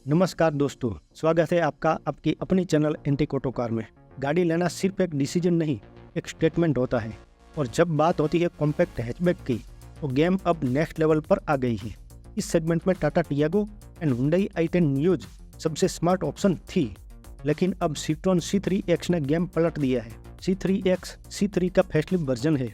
नमस्कार दोस्तों, स्वागत है आपका आपकी अपनी चैनल एंटीक ऑटो कार में। गाड़ी लेना सिर्फ एक डिसीजन नहीं, एक स्टेटमेंट होता है। और जब बात होती है कॉम्पैक्ट हैचबैक की, तो गेम अब नेक्स्ट लेवल पर आ गई है। इस सेगमेंट में Tata Tiago and Hyundai i10 नियोज सबसे स्मार्ट ऑप्शन थी, लेकिन अब सिट्रोन C3X ने गेम पलट दिया है। C3X C3 का फेसलिफ्ट वर्जन है।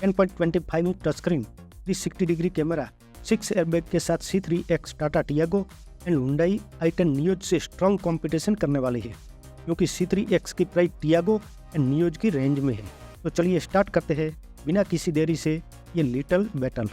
10.25 inch touch screen, 360 degree camera, 6 airbag के साथ C3X Tata Tiago and Hyundai i10 नियोज से स्ट्रॉन्ग कंपटीशन करने वाली है, क्योंकि C3X की प्राइस टियागो एंड नियोज की रेंज में है। तो चलिए स्टार्ट करते हैं बिना किसी देरी से ये लिटिल बैटल।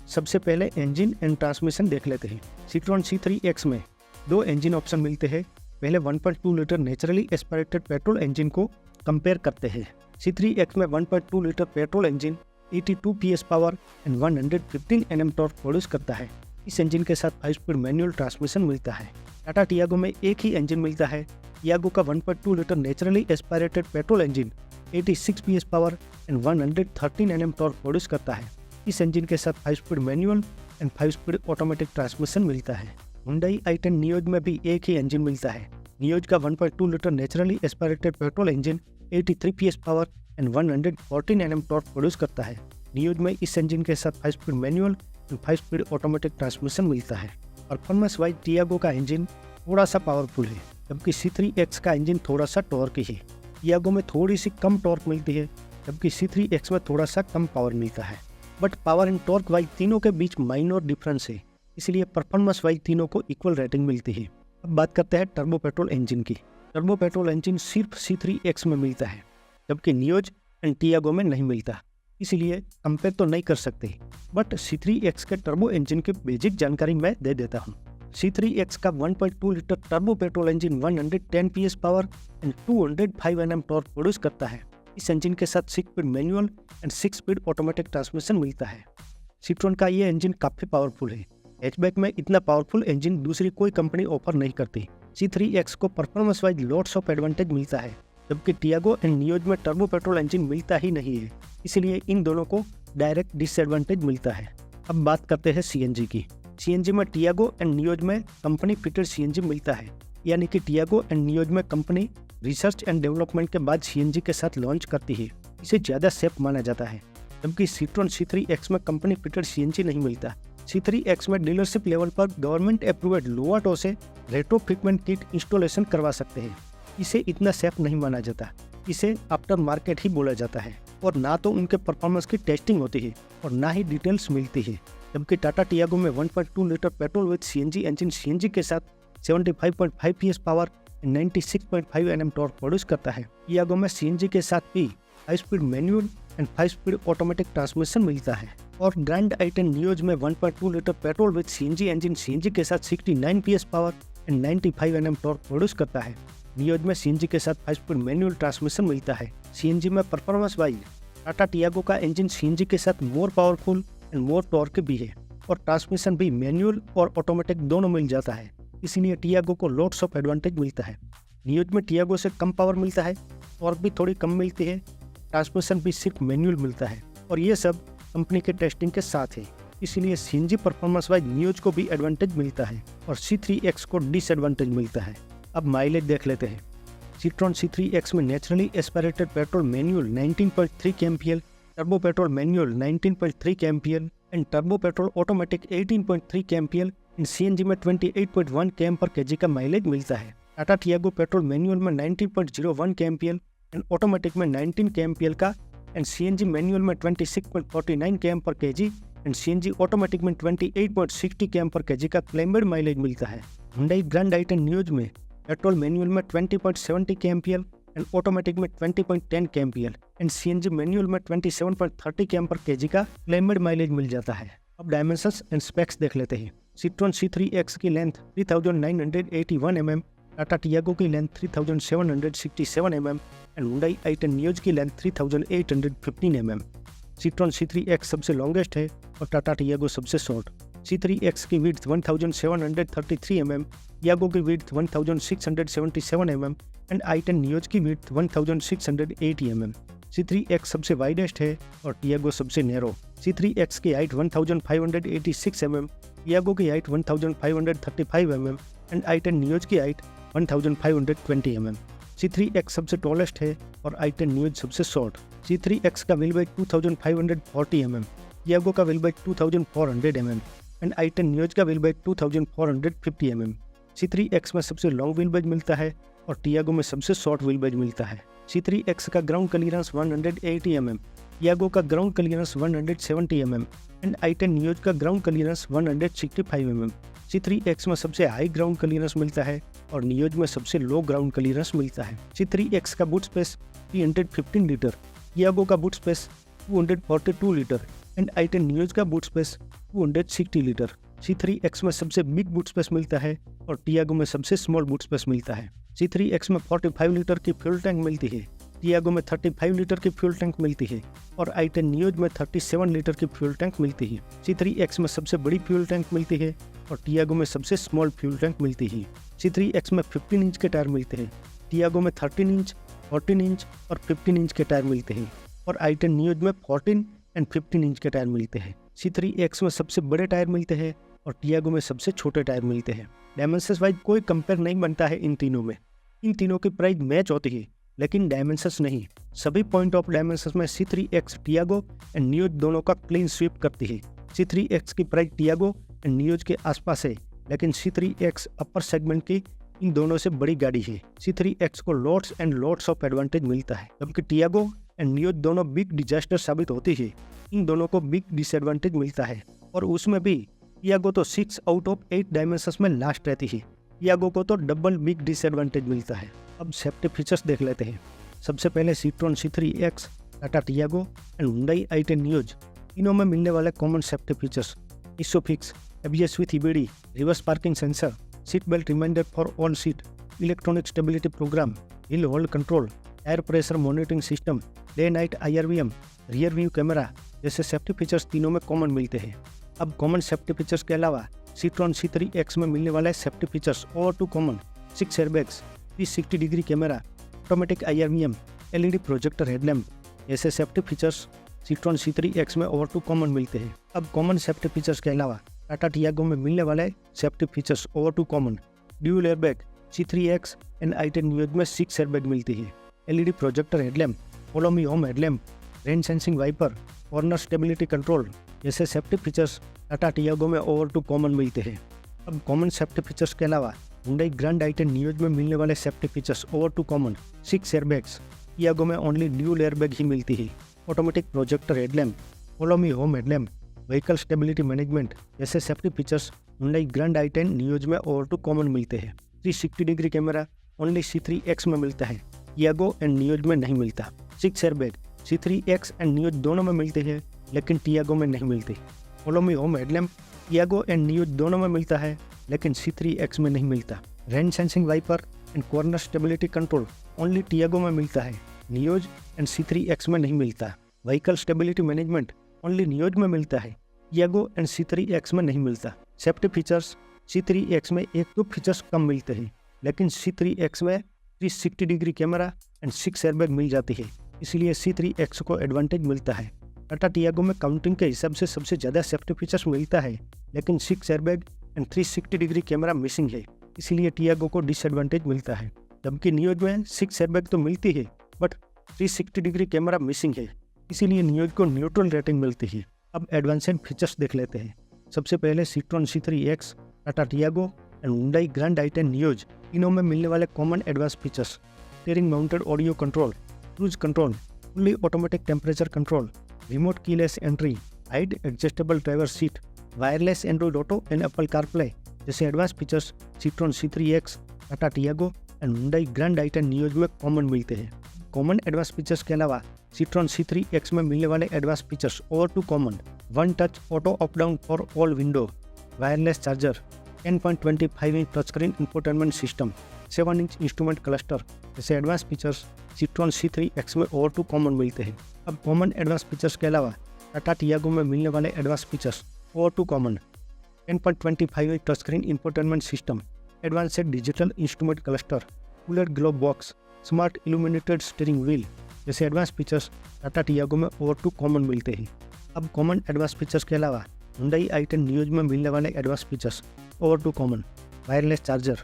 सबसे पहले इंजन एंड ट्रांसमिशन देख लेते हैं। सिट्रोन C3X में दो इंजन ऑप्शन मिलते हैं। पहले 1.2 litre naturally aspirated petrol engine को कंपेयर करते हैं। C3X में 1.2 litre petrol engine 82 PS power and 115 Nm torque produce करता है। इस इंजन के साथ 5 स्पीड मैनुअल ट्रांसमिशन मिलता है। टाटा टियागो में एक ही इंजन मिलता है। टियागो का 1.2 litre naturally aspirated petrol engine 86 PS power and 113 Nm torque produce करता है। इस इंजन के साथ 5 speed manual and 5 speed automatic transmission मिलता है। हुंडई i10 नियोज में भी एक ही इंजन मिलता है। नियोज का 1.2 litre naturally aspirated petrol engine 83 PS power and 114 Nm torque produce करता है। नियोज में इस इंजन के साथ 5 speed manual 5 speed automatic transmission मिलता है। परफॉर्मेंस वाइज टियागो का इंजन थोड़ा सा पावरफुल है, जबकि C3X का इंजन थोड़ा सा टॉर्की है। टियागो में थोड़ी सी कम टॉर्क मिलती है, जबकि C3X में थोड़ा सा कम पावर मिलता है। But power and torque wise तीनों के बीच माइनर डिफरेंस है, इसलिए परफॉर्मेंस वाइज तीनों को इक्वल रेटिंग मिलती है। अब बात करते हैं टर्बो पेट्रोल इंजन की। टर्बो पेट्रोल इंजन सिर्फ C3X में मिलता है, जबकि नियोज एंड टियागो में नहीं मिलता, इसलिए कंपेयर तो नहीं कर सकते। बट C3X के टर्बो इंजन की बेसिक जानकारी मैं दे देता हूँ। C3X का 1.2 litre turbo petrol engine 110 PS power and 205 Nm torque produce करता है। इस इंजन के साथ 6 speed manual and 6 speed automatic transmission मिलता है। सिट्रोन का ये इंजन काफ़ी पावरफुल है। हैचबैक में इतना पावरफुल इंजन दूसरी कोई कंपनी ऑफर नहीं करती। C3X को performance wise lots of advantage मिलता है, जबकि टियागो एंड नियोज में टर्बो पेट्रोल इंजन मिलता ही नहीं है, इसलिए इन दोनों को डायरेक्ट डिसएडवांटेज मिलता है। अब बात करते हैं CNG की। CNG में टियागो एंड नियोज में कंपनी फिटेड CNG मिलता है, यानी कि टियागो एंड नियोज में कंपनी रिसर्च एंड डेवलपमेंट के बाद CNG के साथ लॉन्च करती है। इसे ज़्यादा सेफ माना जाता है, जबकि सिट्रोन C3X में कंपनी फिटेड CNG नहीं मिलता। C3X में डीलरशिप लेवल पर गवर्नमेंट अप्रूव्ड लोवाटो से रेट्रोफिटमेंट किट इंस्टॉलेशन करवा सकते हैं। इसे इतना सेफ नहीं माना जाता, इसे आफ्टर मार्केट ही बोला जाता है, और ना तो उनके परफॉर्मेंस की टेस्टिंग होती है और ना ही डिटेल्स मिलती है। जबकि टाटा टियागो में 1.2 litre petrol with CNG engine CNG के साथ 75.5 PS power 96.5 Nm torque produce करता है। टियागो में CNG के साथ भी 5 speed manual and 5 speed automatic transmission मिलता है। और ग्रैंड i10 नियोज में 1.2 litre petrol with CNG engine CNG के साथ 69 PS power and 95 Nm torque produce करता है। नियोज में CNG के साथ 5 स्पीड मैनुअल ट्रांसमिशन मिलता है। CNG में परफॉर्मेंस वाइज टाटा टियागो का इंजन CNG के साथ more powerful and more torque भी है, और ट्रांसमिशन भी मैनुअल और ऑटोमेटिक दोनों मिल जाता है, इसलिए टियागो को लॉट्स ऑफ एडवांटेज मिलता है। नियोज में टियागो से कम पावर मिलता है, टॉर्क भी थोड़ी कम मिलती है, ट्रांसमिशन भी सिर्फ मैनुअल मिलता है, और ये सब कंपनी के टेस्टिंग के साथ है, इसलिए CNG परफॉर्मेंस वाइज नियोज को भी एडवांटेज मिलता है और C3X को डिसएडवांटेज मिलता है। अब माइलेज देख लेते हैं। सिट्रोन C3X में naturally aspirated petrol manual 19.3 kmpl, turbo petrol manual 19.3 kmpl and turbo petrol automatic 18.3 kmpl and CNG में 28.1 km/kg का माइलेज मिलता है। टाटा टियागो पेट्रोल मैनुअल में 19.01 kmpl एंड ऑटोमेटिक में 19 kmpl का एंड CNG मैनुअल में 26.49 km/kg एंड CNG ऑटोमेटिक में 28.60 km/kg का क्लेम्ड माइलेज मिलता है। हुंडई ग्रैंड i10 नियोज में पेट्रोल मैनुअल में 20.70 kmpl एंड ऑटोमेटिक में 20.10 kmpl एंड CNG मैनुअल में 27.30 km/kg का क्लेम्ड माइलेज मिल जाता है। अब डायमेंशंस एंड स्पेक्स देख लेते हैं। सिट्रोन C3X की लेंथ 3981 mm, टाटा टियागो की length 3767 mm and Hyundai i10 नियोज की लेंथ 3815 mm। सिट्रोन C3X सबसे लॉन्गेस्ट है और टाटा टियागो सबसे शॉर्ट। C3X की विड्थ 1733 mm, टियागो की विड्थ 1677 mm एंड i10 नियोज की विड्थ 1680 mm। C3X सबसे वाइडेस्ट है और टियागो सबसे नैरो। C3X की हाइट 1586 mm, टियागो की हाइट 1535 mm एंड i10 नियोज की हाइट 1520 mm। C3X सबसे टॉलेस्ट है और i10 नियोज सबसे शॉर्ट। C3X का व्हील बेस 2540 mm, टियागो का wheel base 2400 mm and i10 Nios का व्हील बेस 2450 mm। C3X में सबसे लॉन्ग व्हील बेस मिलता है और टियागो में सबसे शॉर्ट व्हील बेस मिलता है। C3X का ग्राउंड क्लियरेंस 180 mm, टियागो का ground clearance 170 mm and i10 Nios का ग्राउंड क्लियरेंस 165 mm। C3X में सबसे हाई ग्राउंड क्लियरेंस मिलता है और नियोज में सबसे लो ग्राउंड क्लियरेंस मिलता है। C3X का बूट स्पेस 315 लीटर, टियागो का boot space 242 litre and i10 Nios का बूट स्पेस 260 लीटर। C3X में सबसे बिग बूट स्पेस मिलता है और टियागो में सबसे स्मॉल बूट स्पेस मिलता है। C3X में 45 लीटर की फ्यूल टैंक मिलती है, टियागो में 35 लीटर की फ्यूल टैंक मिलती है और i10 नियोज में 37 लीटर की फ्यूल टैंक मिलती है। C3X में सबसे बड़ी फ्यूल टैंक मिलती है और टियागो में सबसे स्मॉल फ्यूल टैंक मिलती है। C3X में 15 इंच के टायर मिलते हैं, टियागो में 13 इंच, 14 इंच और 15 इंच के टायर मिलते हैं और i10 नियोज में 14 एंड 15 इंच के टायर मिलते हैं। C3X में सबसे बड़े टायर मिलते हैं और टियागो में सबसे छोटे टायर मिलते हैं। डायमेंशंस वाइज कोई कंपेयर नहीं बनता है इन तीनों में। इन तीनों की प्राइस मैच होती है लेकिन डायमेंशंस नहीं। सभी पॉइंट ऑफ डायमेंशंस में C3X टियागो एंड नियोज दोनों का क्लीन स्वीप करती है। C3X की प्राइस टियागो एंड नियोज के आसपास है लेकिन C3X अपर सेगमेंट की इन दोनों से बड़ी गाड़ी है। C3X को lots and lots of advantage मिलता है जबकि टियागो एंड नियोज दोनों बिग डिजास्टर साबित होती है। इन दोनों को बिग डिसएडवांटेज मिलता है और उसमें भी टियागो तो 6 आउट ऑफ 8 डायमेंशंस में लास्ट रहती है। टियागो को तो डबल बिग डिसएडवांटेज मिलता है। अब सेफ्टी फीचर्स देख लेते हैं। सबसे पहले Citroen C3X, Tata Tiago and Hyundai i10 Nios तीनों में मिलने वाले common safety features: ISOFIX, ABS with EBD, reverse parking sensor, seat belt reminder for all seat, electronic stability program, hill hold control, tyre pressure monitoring system, day night IRVM, rear view camera जैसे safety features तीनों में common मिलते हैं। अब common safety features के अलावा Citroen C3X में मिलने वाले सेफ्टी फीचर्स और 2 common: 6 airbags, 360 degree camera, automatic IRVM, LED projector headlamp जैसे सेफ्टी फीचर्स Citroen C3X में और 2 कॉमन मिलते हैं। अब कॉमन सेफ्टी फीचर्स के अलावा टाटा टियागो में मिलने वाले सेफ्टी फीचर्स और 2 common: dual airbag, C3X and i10 Nios में 6 एयरबैग मिलती है, LED projector headlamp, follow me home headlamp, rain sensing wiper, corner stability control जैसे सेफ्टी फीचर्स टाटा टियागो में और 2 कॉमन मिलते हैं। अब कॉमन सेफ्टी फीचर्स के अलावा Hyundai ग्रैंड i10 नियोज में मिलने वाले सेफ्टी फीचर्स और 2 कॉमन: 6 एयरबैग्स, टियागो में ओनली ड्यूल एयरबैग ही मिलती है, automatic projector headlamp, follow me home headlamp, vehicle stability management जैसे safety features Hyundai grand i10 Nios में और 2 कॉमन मिलते हैं। 360 डिग्री कैमरा ओनली C3X में मिलता है, टियागो एंड नियोज में नहीं मिलता। 6 एयरबैग C3X एंड नियोज दोनों में मिलते हैं लेकिन टियागो में नहीं मिलती। Follow me home headlamp Tiago and Nios दोनों में मिलता है लेकिन C3X में नहीं मिलता। Rain sensing wiper and corner stability control only Tiago में मिलता है, नियोज एंड C3X में नहीं मिलता। Vehicle stability management only Nios में मिलता है, टियागो एंड C3X में नहीं मिलता। सेफ्टी फीचर्स C3X में 1-2 फीचर्स कम मिलते हैं लेकिन C3X में 360 डिग्री कैमरा एंड 6 एयरबैग मिल जाती है, इसलिए C3X को एडवांटेज मिलता है। टाटा टियागो में काउंटिंग के हिसाब से सबसे ज़्यादा सेफ्टी फीचर्स मिलता है लेकिन 6 airbag and 360 degree camera missing है, इसीलिए टियागो को डिसएडवांटेज मिलता है। जबकि नियोज में 6 एयरबैग तो मिलती है बट 360 डिग्री कैमरा मिसिंग है, इसीलिए नियोज को न्यूट्रल रेटिंग मिलती है। अब एडवांस्ड फीचर्स देख लेते हैं। सबसे पहले Citroen C3X, Tata Tiago and Hyundai grand i10 Nios तीनों में मिलने वाले common advance features: steering mounted audio control, cruise control, fully automatic temperature control, remote keyless entry, height adjustable driver seat, wireless Android Auto and Apple CarPlay जैसे advance features Citroen C3X, Tata Tiago and Hyundai grand i10 Nios में common मिलते हैं। Common advance features के अलावा Citroen C3X में मिलने वाले advance features और 2 common: 1 touch auto up down for all window, wireless charger, 10.25 inch touch screen infotainment system, 7 inch instrument cluster जैसे एडवांस फीचर्स Citroen C3X में और 2 कॉमन मिलते हैं। अब कॉमन एडवांस फीचर्स के अलावा टाटा टियागो में मिलने वाले एडवांस फीचर्स और 2 common: 10.25 inch touch screen infotainment system, advanced digital instrument cluster, cooler glove box, smart illuminated steering wheel जैसे एडवांस फीचर्स टाटा टियागो में और 2 कॉमन मिलते हैं। अब कॉमन एडवांस फीचर्स के अलावा Hyundai i10 नियोज में मिलने वाले एडवांस फीचर्स और 2 common: wireless charger,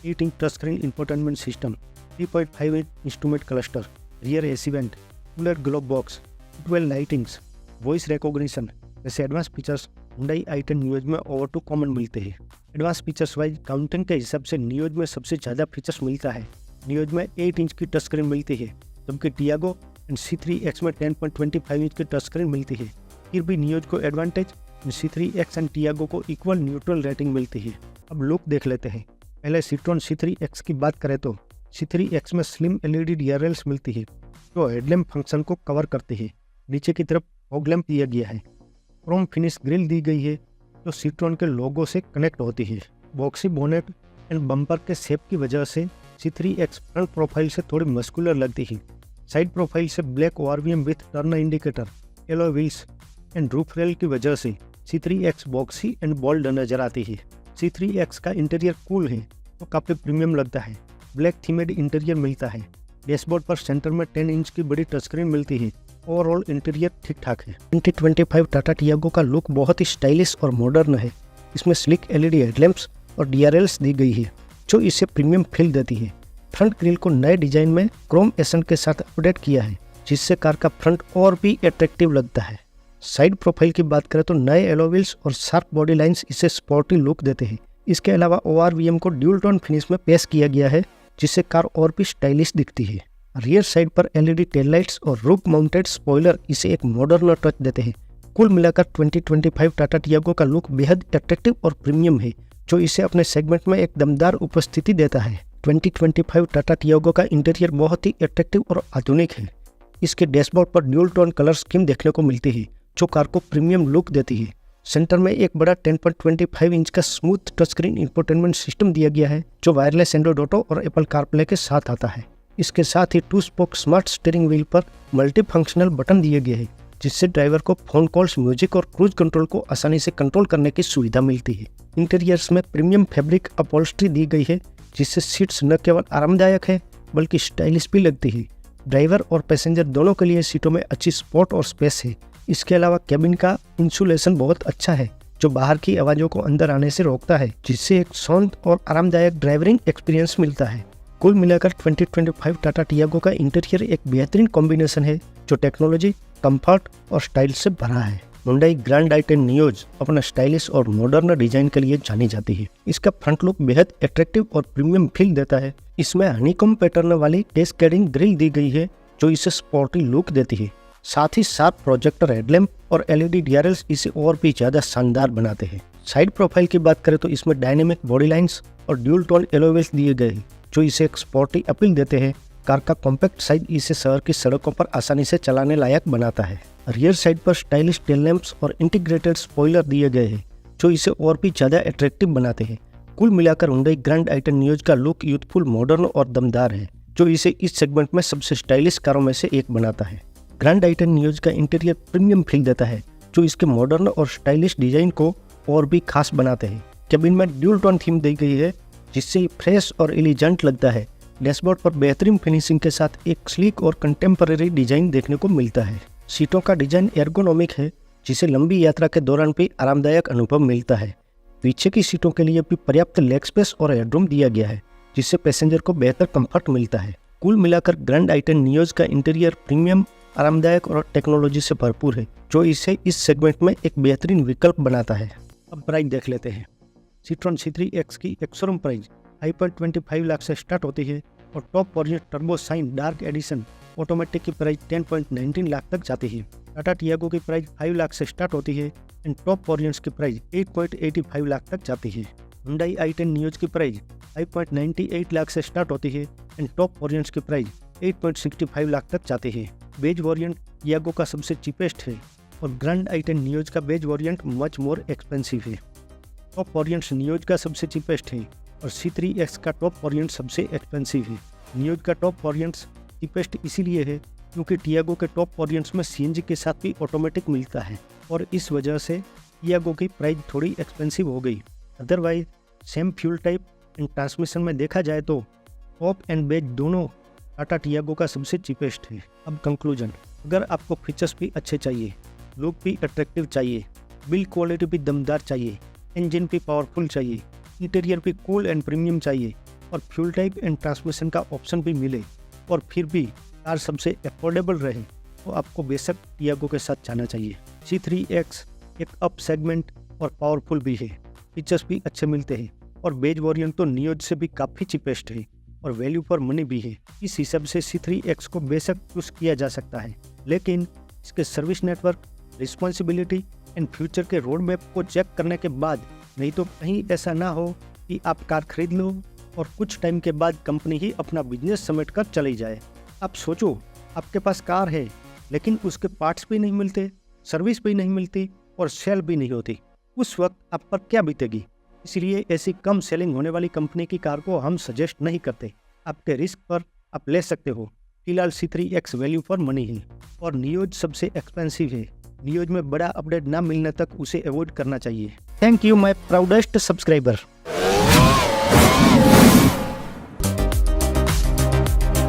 8 inch touch screen infotainment system, 3.5 inch instrument cluster, rear AC vent, cooler glove box, 12 lightings, voice recognition जैसे advance features Hyundai i10 Nios में over two common मिलते हैं। Advance features wise counting के हिसाब से news में सबसे ज़्यादा फीचर्स मिलता है। न्यूज में 8 इंच की टच स्क्रीन मिलती है, जबकि टियागो एंड C3X में 10.25 इंच की टच स्क्रीन मिलती है। फिर भी न्यूज को एडवांटेज, C3X एंड टियागो को इक्वल न्यूट्रल रेटिंग मिलती है। अब लुक देख लेते हैं। पहले सीट्रॉन C3X की बात करें तो C3X में स्लिम LED DRLs मिलती है जो हेडलैम्प फंक्शन को कवर करते हैं। नीचे की तरफ फॉग लैम्प दिया गया है। क्रोम फिनिश ग्रिल दी गई है जो सीट्रॉन के लोगो से कनेक्ट होती है। बॉक्सी बोनेट एंड बम्पर के शेप की वजह से C3X फ्रंट प्रोफाइल से थोड़ी मस्कुलर लगती है। साइड प्रोफाइल से black ORVM with turn indicator, alloy wheels and roof rail की वजह से C3X बॉक्सी एंड बोल्ड नजर आती है। C3X का इंटीरियर कूल है तो काफ़ी प्रीमियम लगता है। ब्लैक थीमेड इंटीरियर मिलता है। डैशबोर्ड पर सेंटर में 10 इंच की बड़ी टच स्क्रीन मिलती है। ओवरऑल इंटीरियर ठीक ठाक है। 2025 टाटा टियागो का लुक बहुत ही स्टाइलिश और मॉडर्न है। इसमें स्लिक LED हेडलैम्प्स और DRLs दी गई है जो इसे प्रीमियम फील देती है। फ्रंट ग्रिल को नए डिजाइन में क्रोम एसेंट के साथ अपडेट किया है जिससे कार का फ्रंट और भी अट्रैक्टिव लगता है। साइड प्रोफाइल की बात करें तो नए एलो व्हील्स और शार्प बॉडी लाइंस इसे स्पोर्टी लुक देते हैं। इसके अलावा ORVM को ड्यूल टोन फिनिश में पेश किया गया है जिससे कार और भी स्टाइलिश दिखती है। रियर साइड पर LED टेल लाइट्स और रूफ माउंटेड स्पॉइलर इसे एक मॉडर्न टच देते हैं। कुल मिलाकर 2025 टाटा टियागो का लुक बेहद अट्रैक्टिव और प्रीमियम है जो इसे अपने सेगमेंट में एक दमदार उपस्थिति देता है। 2025 टाटा टियागो का इंटीरियर बहुत ही अट्रैक्टिव और आधुनिक है। इसके डैशबोर्ड पर ड्यूल टोन कलर स्कीम देखने को मिलती है जो कार को प्रीमियम लुक देती है। सेंटर में एक बड़ा 10.25 इंच का smooth touch screen infotainment system दिया गया है जो वायरलेस एंड्रॉइड ऑटो और एप्पल कारप्ले के साथ आता है। इसके साथ ही 2 स्पोक स्मार्ट स्टीयरिंग व्हील पर मल्टी फंक्शनल बटन दिए गए हैं जिससे ड्राइवर को फोन कॉल्स, म्यूजिक और क्रूज कंट्रोल को आसानी से कंट्रोल करने की सुविधा मिलती है। इंटीरियर्स में प्रीमियम फैब्रिक अपॉल्स्ट्री दी गई है जिससे सीट्स न केवल आरामदायक है बल्कि स्टाइलिश भी लगती है। ड्राइवर और पैसेंजर दोनों के लिए सीटों में अच्छी स्पॉट और स्पेस है। इसके अलावा केबिन का इंसुलेशन बहुत अच्छा है जो बाहर की आवाज़ों को अंदर आने से रोकता है जिससे एक शांत और आरामदायक ड्राइविंग एक्सपीरियंस मिलता है। कुल मिलाकर 2025 टाटा टियागो का इंटीरियर एक बेहतरीन कॉम्बिनेशन है जो टेक्नोलॉजी, कंफर्ट और स्टाइल से भरा है। Hyundai ग्रैंड i10 नियोज अपना स्टाइलिश और मॉडर्न डिजाइन के लिए जानी जाती है। इसका फ्रंट लुक बेहद अट्रैक्टिव और प्रीमियम फील देता है। इसमें हनीकॉम पैटर्न वाली कैस्केडिंग ग्रिल दी गई है जो इसे स्पोर्टी लुक देती है। साथ ही शार्प प्रोजेक्टर हेडलैम्प और LED DRLs इसे और भी ज्यादा शानदार बनाते हैं। साइड प्रोफाइल की बात करें तो इसमें डायनेमिक बॉडी लाइंस और ड्यूल टोन एलो व्हील्स दिए गए हैं जो इसे एक स्पोर्टी अपील देते हैं। कार का कॉम्पैक्ट साइज इसे शहर की सड़कों पर आसानी से चलाने लायक बनाता है। रियर साइड पर स्टाइलिश टेल लैंप्स और इंटीग्रेटेड स्पॉइलर दिए गए हैं जो इसे और भी ज्यादा अट्रैक्टिव बनाते हैं। कुल मिलाकर Hyundai ग्रैंड i10 नियोज का लुक यूथफुल, मॉडर्न और दमदार है जो इसे इस सेगमेंट में सबसे स्टाइलिश कारों में से एक बनाता है। ग्रैंड i10 नियोज का इंटीरियर प्रीमियम फील देता है जो इसके मॉडर्न और स्टाइलिश डिजाइन को और भी खास बनाते हैं। केबिन में ड्यूल टोन थीम दी गई है जिससे फ्रेश और एलिजेंट लगता है। डैशबोर्ड पर बेहतरीन फिनिशिंग के साथ एक स्लीक और कंटेम्पररी डिजाइन देखने को मिलता है। सीटों का डिजाइन एर्गोनॉमिक है जिसे लंबी यात्रा के दौरान भी आरामदायक अनुभव मिलता है। पीछे की सीटों के लिए भी पर्याप्त लेग स्पेस और हेडरूम दिया गया है जिससे पैसेंजर को बेहतर कंफर्ट मिलता है। कुल मिलाकर ग्रैंड i10 नियोज का इंटीरियर प्रीमियम, आरामदायक और टेक्नोलॉजी से भरपूर है जो इसे इस सेगमेंट में एक बेहतरीन विकल्प बनाता है। अब प्राइस देख लेते हैं। सीट्रॉन C3X की एक शोरूम प्राइस 5.25 लाख से स्टार्ट होती है और top variant turbo shine dark edition automatic की प्राइस 10.19 लाख तक जाती है। टाटा टियागो की प्राइस 5 लाख से स्टार्ट होती है एंड टॉप वेरिएंट्स की प्राइस 8.85 लाख तक जाती है। Hyundai i10 नियोज की प्राइस 5.98 लाख से स्टार्ट होती है एंड टॉप वेरिएंट्स की प्राइस 8.65 लाख तक जाती है। बेज वेरिएंट टियागो का सबसे चीपेस्ट है और ग्रैंड i10 नियोज का base variant much more expensive है। टॉप वेरिएंट्स नियोज का सबसे चीपेस्ट है और C3X का टॉप वेरिएंट सबसे एक्सपेंसिव है। नियोज का टॉप वेरिएंट्स चीपेस्ट इसीलिए है क्योंकि टियागो के टॉप वेरिएंट्स में CNG के साथ भी ऑटोमेटिक मिलता है और इस वजह से टियागो की प्राइस थोड़ी एक्सपेंसिव हो गई। Otherwise same fuel type and transmission में देखा जाए तो टॉप एंड बेज दोनों टाटा टियागो का सबसे चीपेस्ट है। अब कंक्लूजन, अगर आपको फीचर्स भी अच्छे चाहिए, लुक भी अट्रैक्टिव चाहिए, बिल्ड क्वालिटी भी दमदार चाहिए, इंजन भी पावरफुल चाहिए इंटीरियर भी कूल एंड प्रीमियम चाहिए और फ्यूल टाइप एंड ट्रांसमिशन का ऑप्शन भी मिले और फिर भी कार सबसे अफोर्डेबल रहे तो आपको बेशक टियागो के साथ जाना चाहिए। C3X एक अप सेगमेंट और पावरफुल भी है, फीचर्स भी अच्छे मिलते हैं और बेज वेरिएंट तो नियोज से भी काफ़ी चीपेस्ट है और वैल्यू फॉर मनी भी है। इस हिसाब से C3X को बेशक चूज किया जा सकता है, लेकिन इसके service network, responsibility and future के रोड मैप को चेक करने के बाद, नहीं तो कहीं ऐसा ना हो कि आप कार खरीद लो और कुछ टाइम के बाद कंपनी ही अपना बिजनेस समेट कर चली जाए। आप सोचो, आपके पास कार है लेकिन उसके पार्ट्स भी नहीं मिलते, सर्विस भी नहीं मिलती और सेल भी नहीं होती, उस वक्त आप पर क्या बीतेगी। इसलिए ऐसी कम सेलिंग होने वाली कंपनी की कार को हम सजेस्ट नहीं करते। आपके रिस्क पर आप ले सकते हो। फिलहाल C3X वैल्यू फॉर मनी है और नियोज सबसे एक्सपेंसिव है। नियोज में बड़ा अपडेट ना मिलने तक उसे अवॉइड करना चाहिए। Thank you my proudest subscriber.